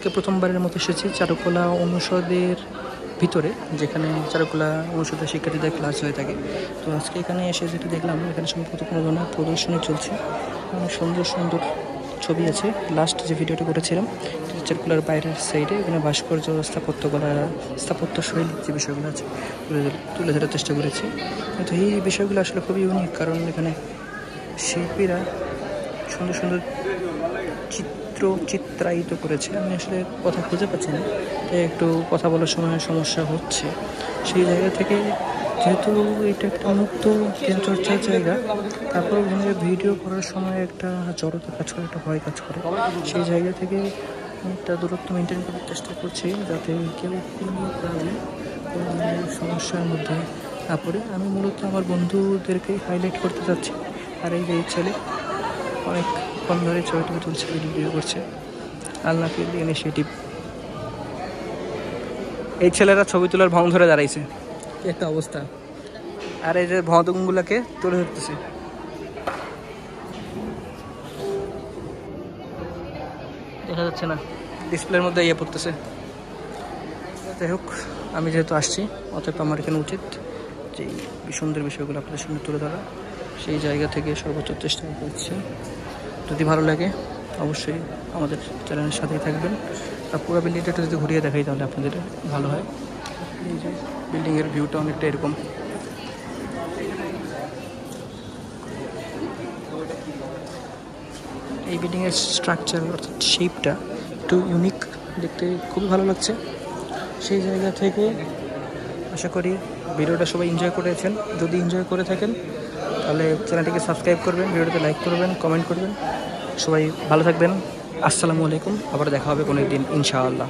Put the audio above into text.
আজকে প্রথমবারের মতো এসেছি চারুকলা অনুষদের ভিতরে, যেখানে চারুকলা অনুষদের শিক্ষার্থীদের ক্লাস হয়ে থাকে। তো আজকে এখানে এসে যেটা দেখলাম, এখানে সম্ভবত কোনো ধরনের প্রদর্শনী চলছে। অনেক সুন্দর সুন্দর ছবি আছে। লাস্ট যে ভিডিওটা করেছিলাম চারুকলার বাইরের সাইডে, এখানে ভাস্কর্য, স্থাপত্যকলা, স্থাপত্য শৈলীর যে বিষয়গুলো আছে তুলে ধরার চেষ্টা করেছি। কিন্তু এই বিষয়গুলো আসলে খুবই ইউনিক, কারণ এখানে শিল্পীরা সুন্দর সুন্দর চিত্রায়িত করেছে। আমি আসলে কথা খুঁজে পাচ্ছি না, তাই একটু কথা বলার সময় সমস্যা হচ্ছে। সেই জায়গা থেকে, যেহেতু এটা একটা মুক্ত চর্চার জায়গা, তারপর ওখানে ভিডিও করার সময় একটা জড়তা কাজ করে, একটা ভয় কাজ করে। সেই জায়গা থেকে একটা দূরত্ব মেনটেন করার চেষ্টা করছি, যাতে কেউ কোনো কারণে কোনো ধরনের সমস্যার মধ্যে না পড়ে। আমি মূলত আমার বন্ধুদেরকেই হাইলাইট করতে চাচ্ছি। আর এই যে ছেলে অনেক কম ধরে ছবিটা তুলছে, ভিডিও করছে। আলনাফিল ইনিশিয়েটিভ, এই ছেলেরা ছবি তোলার ভং ধরে দাঁড়াইছে, কি একটা অবস্থা। আর এই যে ভদগুলাকে তুলে ধরতেছে। দেখা যাচ্ছে না, ডিসপ্লের মধ্যে ইয়ে পড়তেছে। যাই হোক, আমি যেহেতু আসছি, অতএব আমার এখানে উচিত যে সুন্দর বিষয়গুলো আপনাদের সামনে তুলে ধরা। সেই জায়গা থেকে সর্বোচ্চ চেষ্টা করছি। যদি ভালো লাগে অবশ্যই আমাদের চ্যানেলের সাথেই থাকবেন। আর পুরো বিল্ডিংটা যদি ঘুরিয়ে দেখাই তাহলে আপনাদের ভালো হয়। এই যে বিল্ডিংয়ের ভিউটা অনেকটা এরকম। এই বিল্ডিংয়ের স্ট্রাকচার অর্থাৎ শেপটা একটু ইউনিক, দেখতে খুবই ভালো লাগছে। সেই জায়গা থেকে আশা করি ভিডিওটা সবাই এনজয় করেছেন। যদি এনজয় করে থাকেন তাহলে চ্যানেলটিকে সাবস্ক্রাইব করবেন, ভিডিওতে লাইক করবেন, কমেন্ট করবেন। সবাই ভালো থাকবেন। আসসালামু আলাইকুম। আবার দেখা হবে কোনো একদিন ইনশাআল্লাহ।